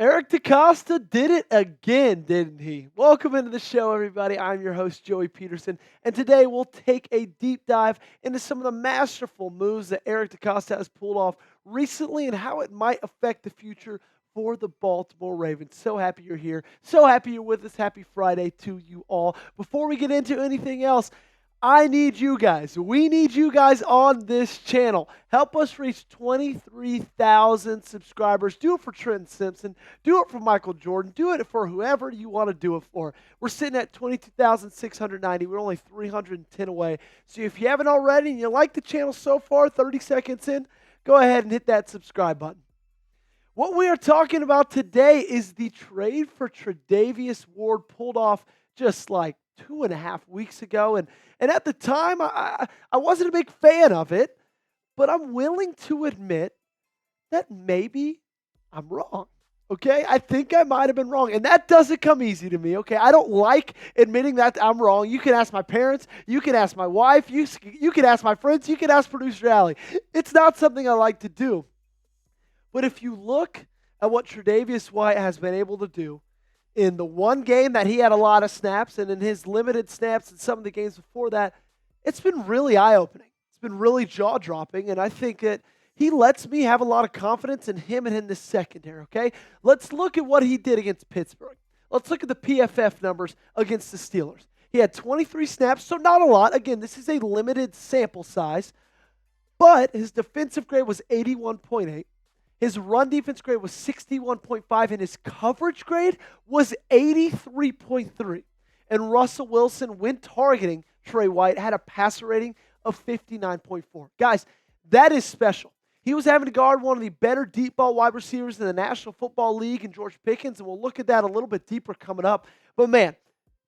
Eric DeCosta did it again, didn't he? Welcome into the show, everybody. I'm your host, Joey Peterson, and today we'll take a deep dive into some of the masterful moves that Eric DeCosta has pulled off recently and how it might affect the future for the Baltimore Ravens. So happy you're here. So happy you're with us. Happy Friday to you all. Before we get into anything else, I need you guys. We need you guys on this channel. Help us reach 23,000 subscribers. Do it for Trent Simpson. Do it for Michael Jordan. Do it for whoever you want to do it for. We're sitting at 22,690. We're only 310 away. So if you haven't already and you like the channel so far, 30 seconds in, go ahead and hit that subscribe button. What we are talking about today is the trade for Tre'Davious White pulled off just like 2.5 weeks ago. And at the time, I wasn't a big fan of it, but I'm willing to admit that maybe I'm wrong, okay? I think I might have been wrong, and that doesn't come easy to me, okay? I don't like admitting that I'm wrong. You can ask my parents. You can ask my wife. You can ask my friends. You can ask producer Allie. It's not something I like to do. But if you look at what Tre'Davious White has been able to do, in the one game that he had a lot of snaps, and in his limited snaps in some of the games before that, it's been really eye-opening. It's been really jaw-dropping, and I think that he lets me have a lot of confidence in him and in the secondary, okay? Let's look at what he did against Pittsburgh. Let's look at the PFF numbers against the Steelers. He had 23 snaps, so not a lot. Again, this is a limited sample size, but his defensive grade was 81.8. His run defense grade was 61.5, and his coverage grade was 83.3. And Russell Wilson, when targeting Trey White, had a passer rating of 59.4. Guys, that is special. He was having to guard one of the better deep ball wide receivers in the National Football League in George Pickens, and we'll look at that a little bit deeper coming up. But man,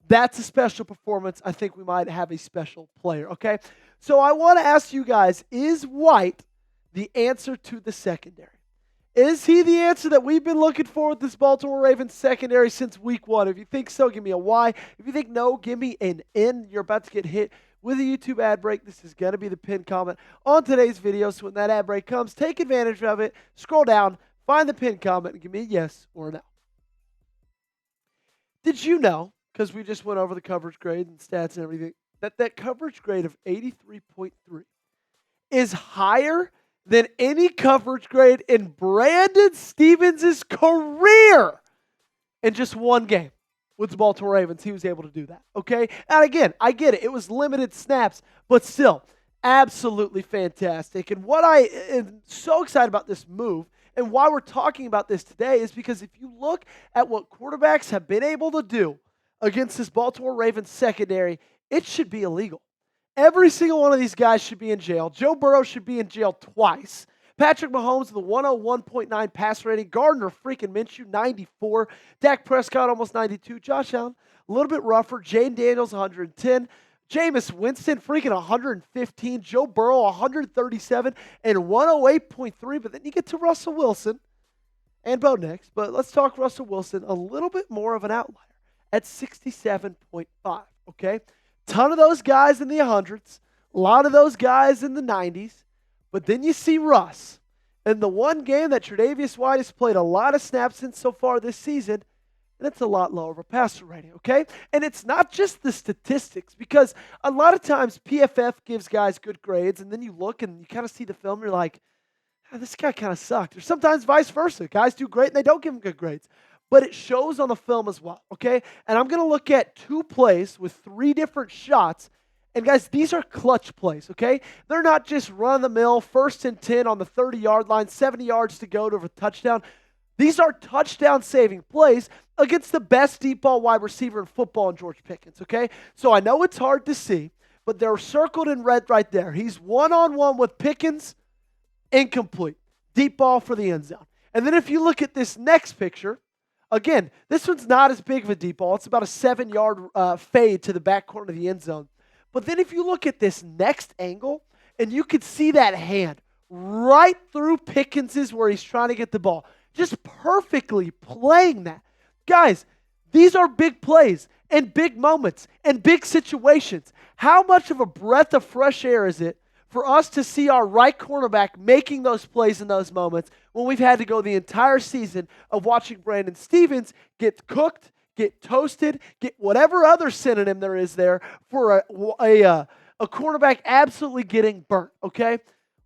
that's a special performance. I think we might have a special player, okay? So I want to ask you guys, is White the answer to the secondary? Is he the answer that we've been looking for with this Baltimore Ravens secondary since week one? If you think so, give me a Y. If you think no, give me an N. You're about to get hit with a YouTube ad break. This is going to be the pinned comment on today's video. So when that ad break comes, take advantage of it. Scroll down, find the pinned comment, and give me a yes or a no. Did you know, because we just went over the coverage grade and stats and everything, that coverage grade of 83.3 is higher than any coverage grade in Brandon Stevens' career in just one game with the Baltimore Ravens? He was able to do that, okay? And again, I get it. It was limited snaps, but still, absolutely fantastic. And what I am so excited about this move and why we're talking about this today is because if you look at what quarterbacks have been able to do against this Baltimore Ravens secondary, it should be illegal. Every single one of these guys should be in jail. Joe Burrow should be in jail twice. Patrick Mahomes with a 101.9 pass rating. Gardner freaking Minshew, 94. Dak Prescott, almost 92. Josh Allen, a little bit rougher. Jayden Daniels, 110. Jameis Winston, freaking 115. Joe Burrow, 137. And 108.3. But then you get to Russell Wilson and Bo next. But let's talk Russell Wilson, a little bit more of an outlier at 67.5, okay? Ton of those guys in the 100s, a lot of those guys in the 90s, but then you see Russ. And the one game that Tre'Davious White has played a lot of snaps in so far this season, and it's a lot lower of a passer rating, okay? And it's not just the statistics, because a lot of times PFF gives guys good grades, and then you look and you kind of see the film, and you're like, this guy kind of sucked. Or sometimes vice versa. Guys do great, and they don't give them good grades. But it shows on the film as well, okay? And I'm going to look at 2 plays with 3 different shots. And guys, these are clutch plays, okay? They're not just run-of-the-mill, 1st and 10 on the 30-yard line, 70 yards to go to a touchdown. These are touchdown-saving plays against the best deep ball wide receiver in football in George Pickens, okay? So I know it's hard to see, but they're circled in red right there. He's one-on-one with Pickens, incomplete. Deep ball for the end zone. And then if you look at this next picture, again, this one's not as big of a deep ball. It's about a 7-yard fade to the back corner of the end zone. But then if you look at this next angle, and you could see that hand right through Pickens's where he's trying to get the ball, just perfectly playing that. Guys, these are big plays and big moments and big situations. How much of a breath of fresh air is it for us to see our right cornerback making those plays in those moments when we've had to go the entire season of watching Brandon Stephens get cooked, get toasted, get whatever other synonym there is there for a cornerback absolutely getting burnt, okay?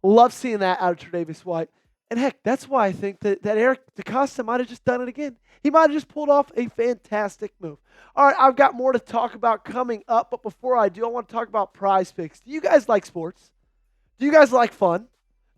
Love seeing that out of Tre'Davious White. And heck, that's why I think that Eric DeCosta might have just done it again. He might have just pulled off a fantastic move. All right, I've got more to talk about coming up, but before I do, I want to talk about PrizePicks. Do you guys like sports? Do you guys like fun?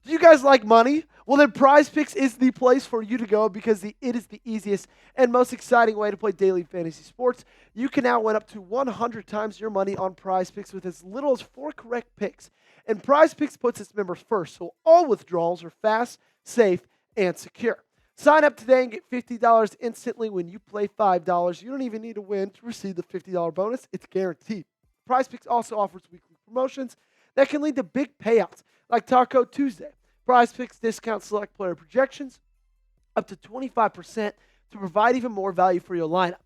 Do you guys like money? Well, then PrizePicks is the place for you to go because it is the easiest and most exciting way to play daily fantasy sports. You can now win up to 100 times your money on PrizePicks with as little as 4 correct picks. And PrizePicks puts its members first, so all withdrawals are fast, safe, and secure. Sign up today and get $50 instantly when you play $5. You don't even need to win to receive the $50 bonus. It's guaranteed. PrizePicks also offers weekly promotions that can lead to big payouts like Taco Tuesday. PrizePicks discount select player projections up to 25% to provide even more value for your lineup.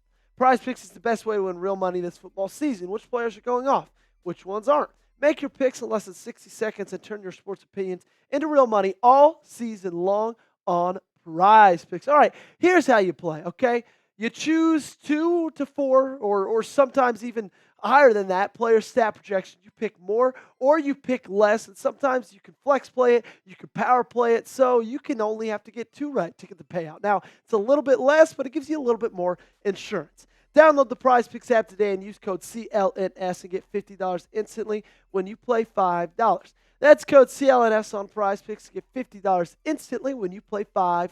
PrizePicks is the best way to win real money this football season. Which players are going off? Which ones aren't? Make your picks in less than 60 seconds and turn your sports opinions into real money all season long on PrizePicks. All right, here's how you play, okay? You choose 2 to 4 or sometimes even higher than that player stat projection. You pick more or you pick less, and sometimes you can flex play it, you can power play it, so you can only have to get 2 right to get the payout. Now, it's a little bit less, but it gives you a little bit more insurance. Download the PrizePicks app today and use code CLNS and get $50 instantly when you play $5. That's code CLNS on PrizePicks to get $50 instantly when you play $5.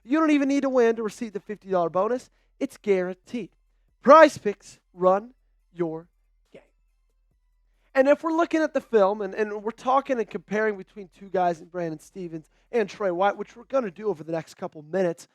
You don't even need to win to receive the $50 bonus. It's guaranteed. PrizePicks, run your game. And if we're looking at the film and we're talking and comparing between 2 guys in Brandon Stephens and Trey White, which we're going to do over the next couple minutes,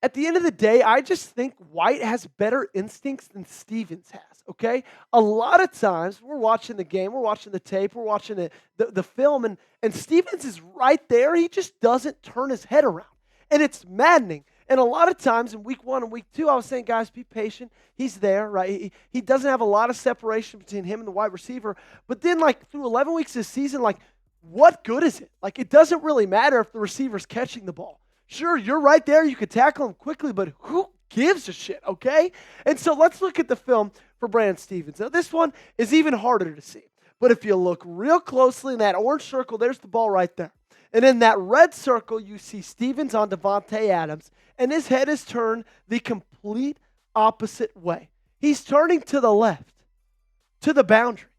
at the end of the day, I just think White has better instincts than Stephens has, okay? A lot of times, we're watching the game, we're watching the tape, we're watching the film, and Stephens is right there. He just doesn't turn his head around. And it's maddening. And a lot of times in week 1 and week 2, I was saying, guys, be patient. He's there, right? He doesn't have a lot of separation between him and the wide receiver. But then, like, through 11 weeks this season, like, what good is it? Like, it doesn't really matter if the receiver's catching the ball. Sure, you're right there. You could tackle him quickly, but who gives a shit, okay? And so let's look at the film for Brandon Stephens. Now, this one is even harder to see. But if you look real closely in that orange circle, there's the ball right there. And in that red circle, you see Stephens on Devontae Adams, and his head is turned the complete opposite way. He's turning to the left, to the boundary.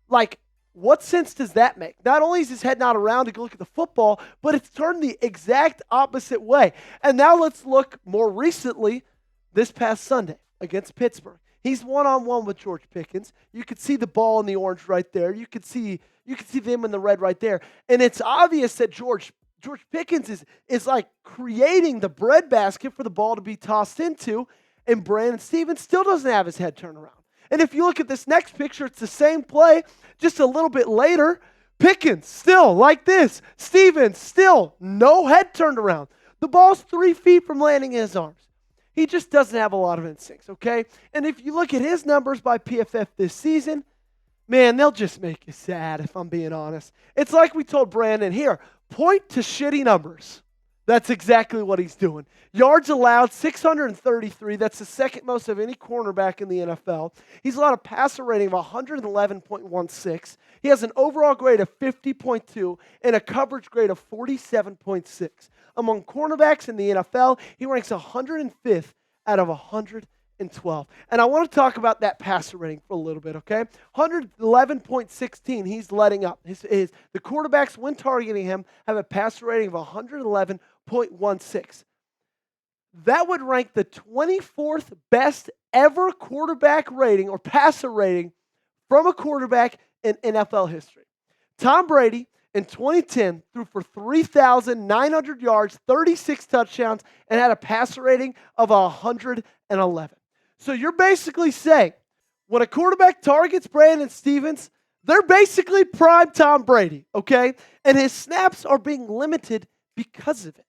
Like, what sense does that make? Not only is his head not around to go look at the football, but it's turned the exact opposite way. And now let's look more recently this past Sunday against Pittsburgh. He's one-on-one with George Pickens. You could see the ball in the orange right there. You could see them in the red right there. And it's obvious that George Pickens is like creating the breadbasket for the ball to be tossed into, and Brandon Stephens still doesn't have his head turned around. And if you look at this next picture, it's the same play, just a little bit later. Pickens still like this. Stephens still no head turned around. The ball's 3 feet from landing in his arms. He just doesn't have a lot of instincts, okay? And if you look at his numbers by PFF this season, man, they'll just make you sad if I'm being honest. It's like we told Brandon here, point to shitty numbers. That's exactly what he's doing. Yards allowed, 633. That's the second most of any cornerback in the NFL. He's allowed a passer rating of 111.16. He has an overall grade of 50.2 and a coverage grade of 47.6. Among cornerbacks in the NFL, he ranks 105th out of 112. And I want to talk about that passer rating for a little bit, okay? 111.16 he's letting up. The quarterbacks, when targeting him, have a passer rating of 111.16. That would rank the 24th best ever quarterback rating or passer rating from a quarterback in NFL history. Tom Brady in 2010 threw for 3,900 yards, 36 touchdowns, and had a passer rating of 111. So you're basically saying when a quarterback targets Brandon Stephens, they're basically prime Tom Brady, okay? And his snaps are being limited because of it.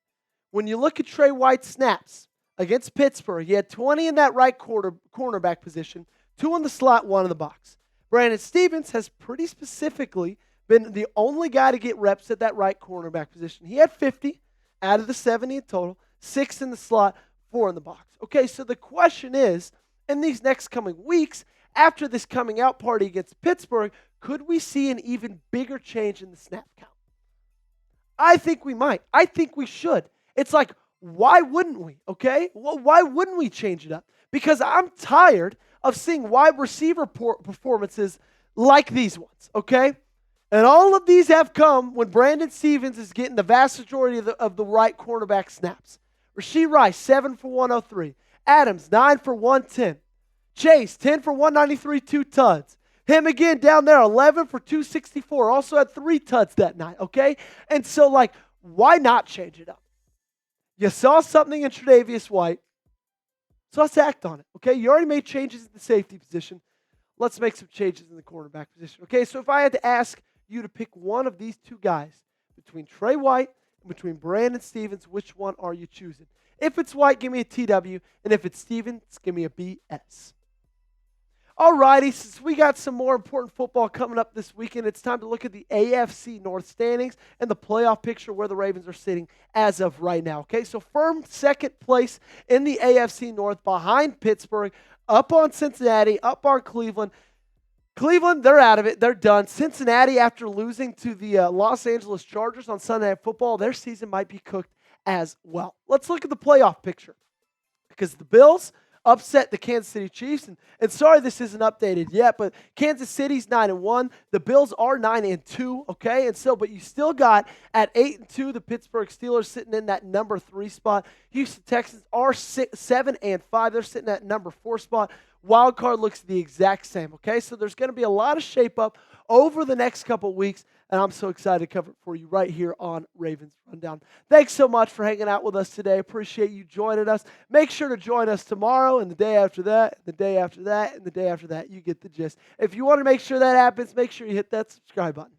When you look at Trey White's snaps against Pittsburgh, he had 20 in that right cornerback position, 2 in the slot, 1 in the box. Brandon Stephens has pretty specifically been the only guy to get reps at that right cornerback position. He had 50 out of the 70 in total, 6 in the slot, 4 in the box. Okay, so the question is, in these next coming weeks, after this coming out party against Pittsburgh, could we see an even bigger change in the snap count? I think we might. I think we should. It's like, why wouldn't we? Okay? Well, why wouldn't we change it up? Because I'm tired of seeing wide receiver performances like these ones, okay? And all of these have come when Brandon Stephens is getting the vast majority of the right cornerback snaps. Rashee Rice, 7 for 103. Adams, 9 for 110. Chase, 10 for 193, 2 tuds. Him again down there, 11 for 264. Also had 3 tuds that night, okay? And so, like, why not change it up? You saw something in Tre'Davious White, so let's act on it, okay? You already made changes in the safety position. Let's make some changes in the cornerback position, okay? So if I had to ask you to pick one of these two guys between Trey White and between Brandon Stephens, which one are you choosing? If it's White, give me a TW, and if it's Stephens, give me a BS. Alrighty, since we got some more important football coming up this weekend, it's time to look at the AFC North standings and the playoff picture where the Ravens are sitting as of right now. Okay, so firm second place in the AFC North behind Pittsburgh, up on Cincinnati, up on Cleveland. Cleveland, they're out of it. They're done. Cincinnati, after losing to the Los Angeles Chargers on Sunday Night Football, their season might be cooked as well. Let's look at the playoff picture because the Bills upset the Kansas City Chiefs. And sorry this isn't updated yet, but Kansas City's 9-1. The Bills are 9-2, okay? And so, but you still got at 8-2 the Pittsburgh Steelers sitting in that number 3 spot. Houston Texans are 7-5. They're sitting at number 4 spot. Wild card looks the exact same, okay? So there's going to be a lot of shape up over the next couple weeks, and I'm so excited to cover it for you right here on Ravens Rundown. Thanks so much for hanging out with us today. Appreciate you joining us. Make sure to join us tomorrow and the day after that, and the day after that, and the day after that. You get the gist. If you want to make sure that happens, make sure you hit that subscribe button.